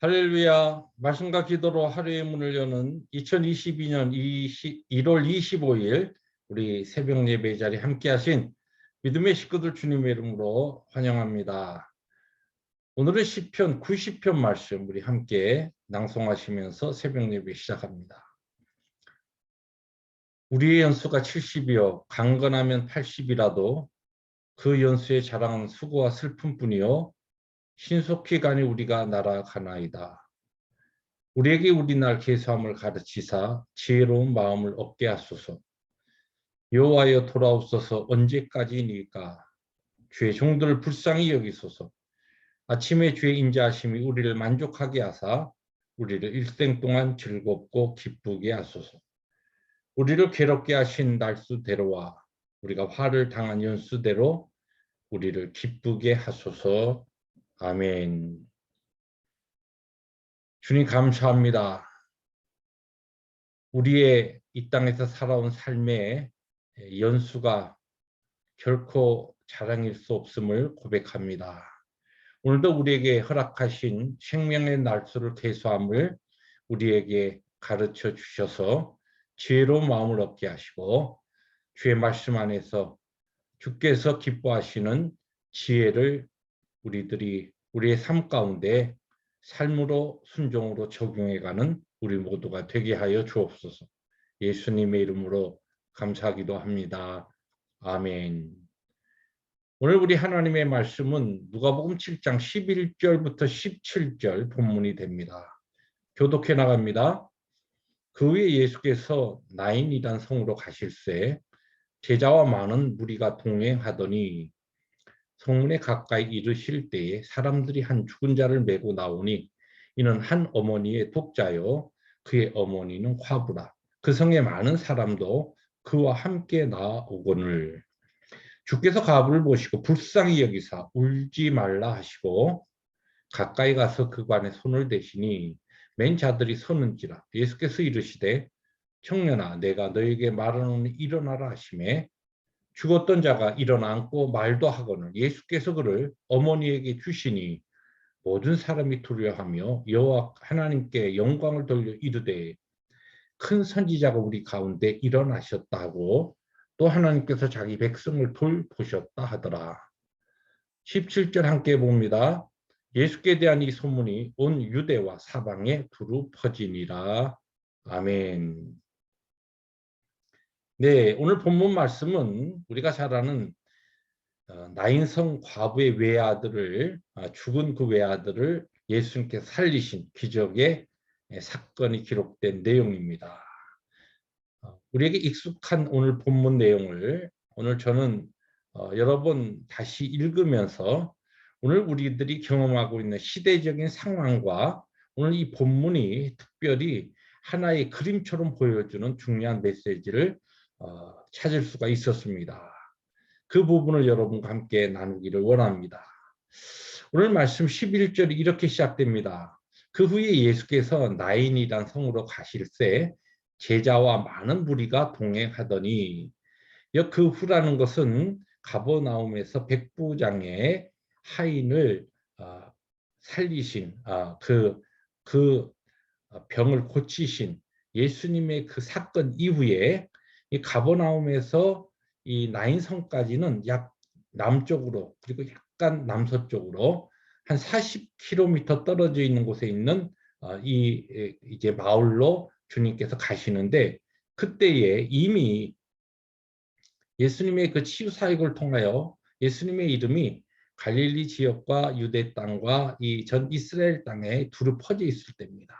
할렐루야. 말씀과 기도로 하루의 문을 여는 2022년 1월 25일 우리 새벽 예배 자리에 함께 하신 믿음의 식구들 주님의 이름으로 환영합니다. 오늘은 시편 90편 말씀 우리 함께 낭송하시면서 새벽 예배 시작합니다. 우리의 연수가 70이요 강건하면 80이라도 그 연수에 자랑하는 수고와 슬픔뿐이요 신속히 가니 우리가 날아가나이다. 우리에게 우리날 계수함을 가르치사 지혜로운 마음을 얻게 하소서. 여호와여 돌아옵소서. 언제까지니까 주의 종들을 불쌍히 여기소서. 아침에 주의 인자하심이 우리를 만족하게 하사 우리를 일생 동안 즐겁고 기쁘게 하소서. 우리를 괴롭게 하신 날수대로와 우리가 화를 당한 연수대로 우리를 기쁘게 하소서. 아멘. 주님 감사합니다. 우리의 이 땅에서 살아온 삶의 연수가 결코 자랑일 수 없음을 고백합니다. 오늘도 우리에게 허락하신 생명의 날수를 계수함을 우리에게 가르쳐 주셔서 지혜로운 마음을 얻게 하시고 주의 말씀 안에서 주께서 기뻐하시는 지혜를 우리의 삶 가운데 삶으로 순종으로 적용해가는 우리 모두가 되게 하여 주옵소서. 예수님의 이름으로 감사하기도 합니다. 아멘. 오늘 우리 하나님의 말씀은 누가복음 7장 11절부터 17절 본문이 됩니다. 교독해 나갑니다. 그 후에 예수께서 나인이란 성으로 가실새 제자와 많은 무리가 동행하더니 성문에 가까이 이르실 때에 사람들이 한 죽은 자를 메고 나오니 이는 한 어머니의 독자요 그의 어머니는 과부라. 그 성에 많은 사람도 그와 함께 나오거늘 주께서 과부를 보시고 불쌍히 여기사 울지 말라 하시고 가까이 가서 그간에 손을 대시니 맨 자들이 서는지라. 예수께서 이르시되 청년아 내가 너에게 말하노니 일어나라 하시매 죽었던 자가 일어나 앉고 말도 하거늘 예수께서 그를 어머니에게 주시니 모든 사람이 두려워하며 여호와 하나님께 영광을 돌려 이르되 큰 선지자가 우리 가운데 일어나셨다 하고 또 하나님께서 자기 백성을 돌보셨다 하더라. 17절 함께 봅니다. 예수께 대한 이 소문이 온 유대와 사방에 두루 퍼지니라. 아멘. 네, 오늘 본문 말씀은 우리가 잘 아는 나인성 과부의 외아들을 죽은 그 외아들을 예수님께서 살리신 기적의 사건이 기록된 내용입니다. 우리에게 익숙한 오늘 본문 내용을 오늘 저는 여러 번 다시 읽으면서 오늘 우리들이 경험하고 있는 시대적인 상황과 오늘 이 본문이 특별히 하나의 그림처럼 보여주는 중요한 메시지를 찾을 수가 있었습니다. 그 부분을 여러분과 함께 나누기를 원합니다. 오늘 말씀 11절이 이렇게 시작됩니다. 그 후에 예수께서 나인이란 성으로 가실새 제자와 많은 무리가 동행하더니 그 후라는 것은 가버나움에서 백부장의 하인을 살리신 그 병을 고치신 예수님의 그 사건 이후에 이 가버나움에서 이 나인성까지는 약 남쪽으로 그리고 약간 남서쪽으로 한 40km 떨어져 있는 곳에 있는 이제 마을로 주님께서 가시는데 그때에 이미 예수님의 그 치유 사역을 통하여 예수님의 이름이 갈릴리 지역과 유대 땅과 이 전 이스라엘 땅에 두루 퍼져 있을 때입니다.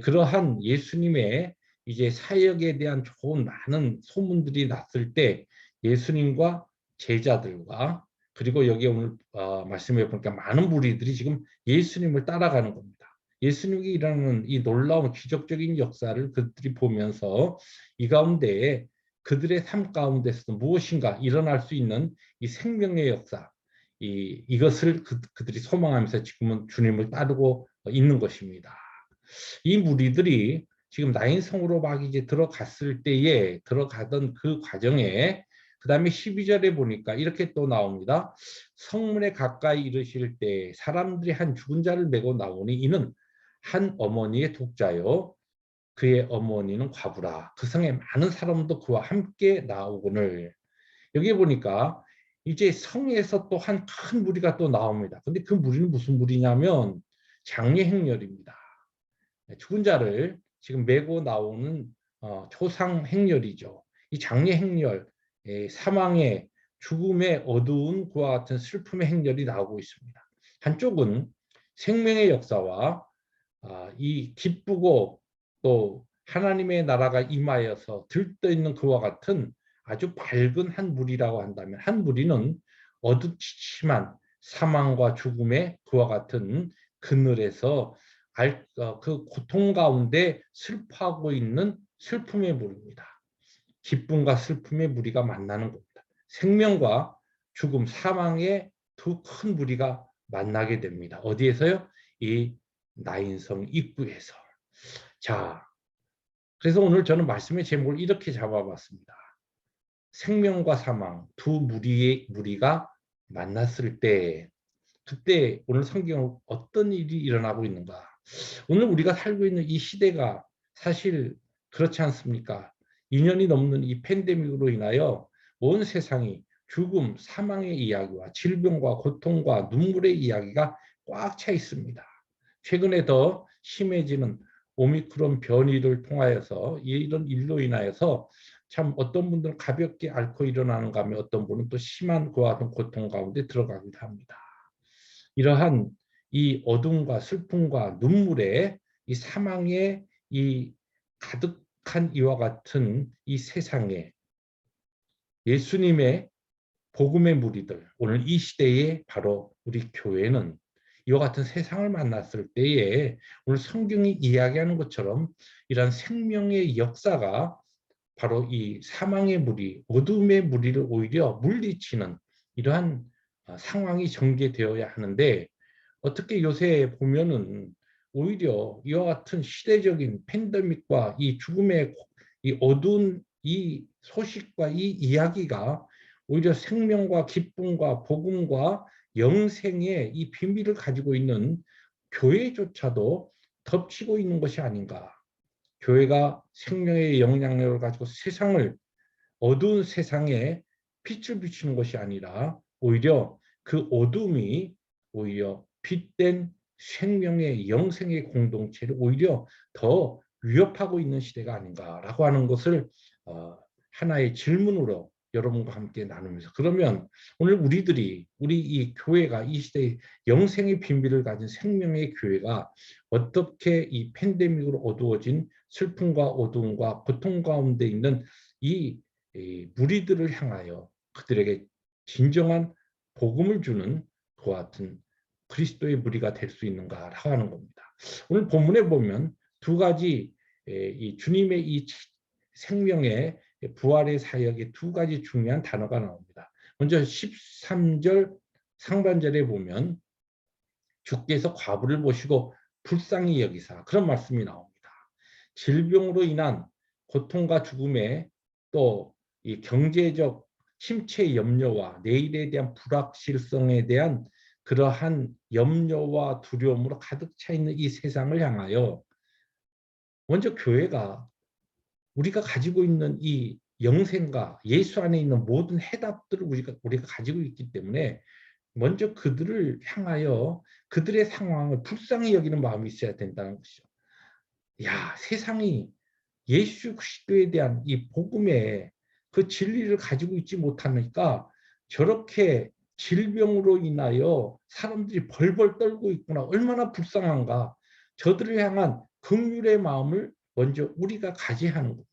그러한 예수님의 이제 사역에 대한 좋은 많은 소문들이 났을 때 예수님과 제자들과 그리고 여기 오늘 말씀해 보니까 많은 무리들이 지금 예수님을 따라가는 겁니다. 예수님이 일하는 이 놀라운 기적적인 역사를 그들이 보면서 이 가운데에 그들의 삶 가운데서도 무엇인가 일어날 수 있는 이 생명의 역사 이것을 그들이 소망하면서 지금은 주님을 따르고 있는 것입니다. 이 무리들이 지금 나인성으로 막 이제 들어갔을 때에 들어가던 그 과정에 그 다음에 12절에 보니까 이렇게 또 나옵니다. 성문에 가까이 이르실 때 사람들이 한 죽은 자를 메고 나오니 이는 한 어머니의 독자요 그의 어머니는 과부라. 그 성에 많은 사람도 그와 함께 나오거늘. 여기 보니까 이제 성에서 또 한 큰 무리가 또 나옵니다. 근데 그 무리는 무슨 무리냐면 장례 행렬입니다. 죽은 자를 지금 메고 나오는 초상 행렬이죠. 이 장례 행렬, 사망의 죽음의 어두운 그와 같은 슬픔의 행렬이 나오고 있습니다. 한쪽은 생명의 역사와 이 기쁘고 또 하나님의 나라가 임하여서 들떠있는 그와 같은 아주 밝은 한 무리라고 한다면, 한 무리는 어두침침한 사망과 죽음의 그와 같은 그늘에서 그 고통 가운데 슬퍼하고 있는 슬픔의 무리입니다. 기쁨과 슬픔의 무리가 만나는 겁니다. 생명과 죽음, 사망의 두 큰 무리가 만나게 됩니다. 어디에서요? 이 나인성 입구에서. 자, 그래서 오늘 저는 말씀의 제목을 이렇게 잡아봤습니다. 생명과 사망 두 무리가 만났을 때, 그때 오늘 성경은 어떤 일이 일어나고 있는가? 오늘 우리가 살고 있는 이 시대가 사실 그렇지 않습니까? 2년이 넘는 이 팬데믹으로 인하여 온 세상이 죽음, 사망의 이야기와 질병과 고통과 눈물의 이야기가 꽉 차 있습니다. 최근에 더 심해지는 오미크론 변이를 통하여서 이런 일로 인하여서 참 어떤 분들은 가볍게 앓고 일어나는가 하면 어떤 분은 또 심한 그와 같은 고통 가운데 들어가기도 합니다. 이러한 이 어둠과 슬픔과 눈물의 이 사망의 이 가득한 이와 같은 이 세상에 예수님의 복음의 무리들, 오늘 이 시대에 바로 우리 교회는 이와 같은 세상을 만났을 때에 오늘 성경이 이야기하는 것처럼 이러한 생명의 역사가 바로 이 사망의 무리, 어둠의 무리를 오히려 물리치는 이러한 상황이 전개되어야 하는데, 어떻게 요새 보면은 오히려 이와 같은 시대적인 팬데믹과 이 죽음의 이 어두운 이 소식과 이 이야기가 오히려 생명과 기쁨과 복음과 영생의 이 비밀을 가지고 있는 교회조차도 덮치고 있는 것이 아닌가. 교회가 생명의 영향력을 가지고 세상을, 어두운 세상에 빛을 비추는 것이 아니라 오히려 그 어둠이 오히려 빛된 생명의 영생의 공동체를 오히려 더 위협하고 있는 시대가 아닌가라고 하는 것을 하나의 질문으로 여러분과 함께 나누면서, 그러면 오늘 우리 이 교회가 이 시대의 영생의 비밀을 가진 생명의 교회가 어떻게 이 팬데믹으로 어두워진 슬픔과 어두움과 고통 가운데 있는 이 무리들을 향하여 그들에게 진정한 복음을 주는 그와 같은 그리스도의 무리가 될 수 있는가라고 하는 겁니다. 오늘 본문에 보면 두 가지 이 주님의 이 생명의 부활의 사역의 두 가지 중요한 단어가 나옵니다. 먼저 13절 상반절에 보면 주께서 과부를 보시고 불쌍히 여기사, 그런 말씀이 나옵니다. 질병으로 인한 고통과 죽음에 또 이 경제적 침체 염려와 내일에 대한 불확실성에 대한 그러한 염려와 두려움으로 가득 차 있는 이 세상을 향하여 먼저 교회가 우리가 가지고 있는 이 영생과 예수 안에 있는 모든 해답들을 우리가 가지고 있기 때문에 먼저 그들을 향하여 그들의 상황을 불쌍히 여기는 마음이 있어야 된다는 것이죠. 야, 세상이 예수 그리스도에 대한 이 복음의 그 진리를 가지고 있지 못하니까 저렇게 질병으로 인하여 사람들이 벌벌 떨고 있구나. 얼마나 불쌍한가. 저들을 향한 긍휼의 마음을 먼저 우리가 가져야 하는 겁니다.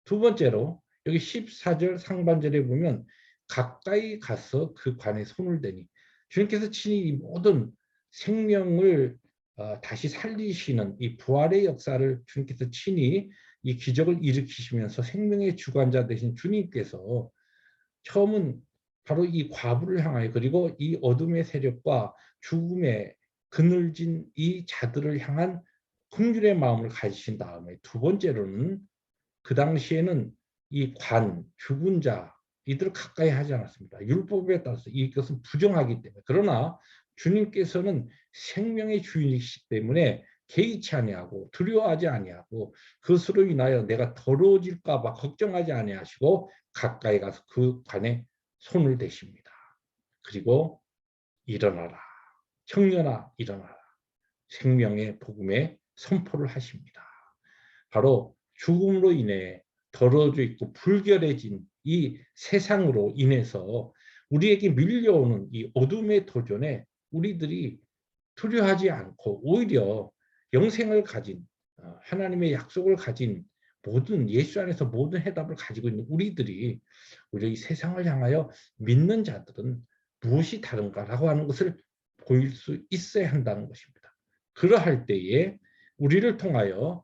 두 번째로 여기 14절 상반절에 보면 가까이 가서 그 관에 손을 대니, 주님께서 친히 이 모든 생명을 다시 살리시는 이 부활의 역사를 주님께서 친히 이 기적을 일으키시면서 생명의 주관자 되신 주님께서 처음은 바로 이 과부를 향하여, 그리고 이 어둠의 세력과 죽음의 그늘진 이 자들을 향한 긍휼의 마음을 가지신 다음에 두 번째로는 그 당시에는 이 죽은 자, 이들을 가까이 하지 않았습니다. 율법에 따라서 이것은 부정하기 때문에. 그러나 주님께서는 생명의 주인이시기 때문에 개의치 아니하고 두려워하지 아니하고 그것으로 인하여 내가 더러워질까 봐 걱정하지 아니하시고 가까이 가서 그 관에 손을 대십니다. 그리고 일어나라. 청년아 일어나라. 생명의 복음에 선포를 하십니다. 바로 죽음으로 인해 더러워져 있고 불결해진 이 세상으로 인해서 우리에게 밀려오는 이 어둠의 도전에 우리들이 두려워하지 않고 오히려 영생을 가진 하나님의 약속을 가진 모든 예수 안에서 모든 해답을 가지고 있는 우리들이 오히려 이 세상을 향하여 믿는 자들은 무엇이 다른가라고 하는 것을 보일 수 있어야 한다는 것입니다. 그러할 때에 우리를 통하여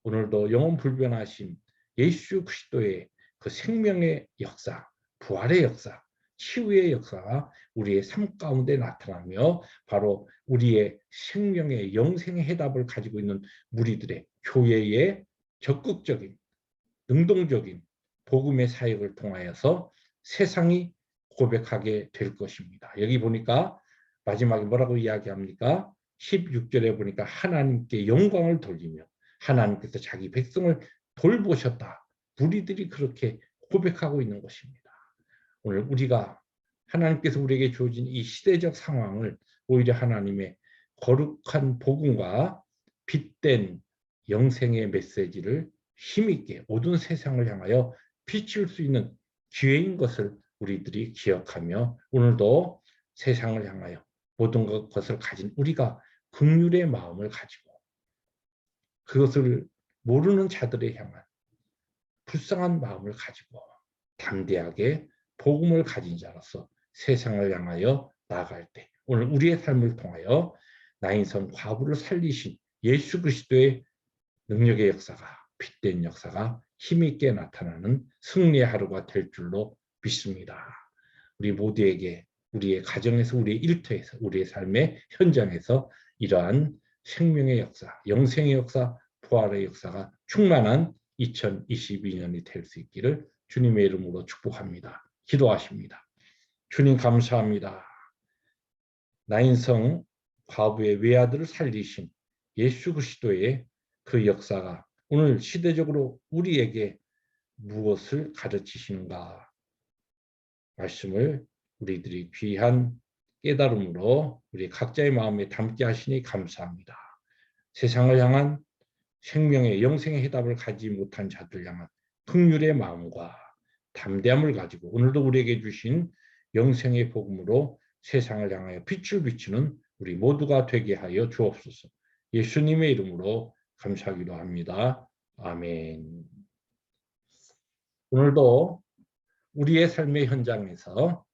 오늘도 영원 불변하신 예수 그리스도의 그 생명의 역사, 부활의 역사, 치유의 역사가 우리의 삶 가운데 나타나며 바로 우리의 생명의 영생의 해답을 가지고 있는 무리들의 교회의 적극적인 능동적인 복음의 사역을 통하여서 세상이 고백하게 될 것입니다. 여기 보니까 마지막에 뭐라고 이야기합니까? 16절에 보니까 하나님께 영광을 돌리며 하나님께서 자기 백성을 돌보셨다. 무리들이 그렇게 고백하고 있는 것입니다. 오늘 우리가 하나님께서 우리에게 주어진 이 시대적 상황을 오히려 하나님의 거룩한 복음과 빛된 영생의 메시지를 힘있게 모든 세상을 향하여 비출 수 있는 기회인 것을 우리들이 기억하며 오늘도 세상을 향하여 모든 것을 가진 우리가 긍휼의 마음을 가지고 그것을 모르는 자들에 향한 불쌍한 마음을 가지고 담대하게 복음을 가진 자로서 세상을 향하여 나아갈 때 오늘 우리의 삶을 통하여 나인성 과부를 살리신 예수 그리스도의 능력의 역사가 빛된 역사가 힘있게 나타나는 승리의 하루가 될 줄로 믿습니다. 우리 모두에게 우리의 가정에서 우리의 일터에서 우리의 삶의 현장에서 이러한 생명의 역사, 영생의 역사, 부활의 역사가 충만한 2022년이 될 수 있기를 주님의 이름으로 축복합니다. 기도하십니다. 주님 감사합니다. 나인성 과부의 외아들을 살리신 예수 그리스도의 그 역사가 오늘 시대적으로 우리에게 무엇을 가르치시는가 말씀을 우리들이 귀한 깨달음으로 우리 각자의 마음에 담게 하시니 감사합니다. 세상을 향한 생명의 영생의 해답을 가지지 못한 자들 향한 긍휼의 마음과 담대함을 가지고 오늘도 우리에게 주신 영생의 복음으로 세상을 향하여 빛을 비추는 우리 모두가 되게 하여 주옵소서. 예수님의 이름으로 감사하기도 합니다. 아멘. 오늘도 우리의 삶의 현장에서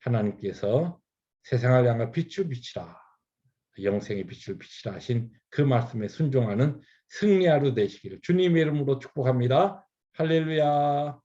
하나님께서 세상을 향한 빛을 비치라, 영생의 빛을 비치라 하신 그 말씀에 순종하는 승리하루 되시기를 주님의 이름으로 축복합니다. 할렐루야.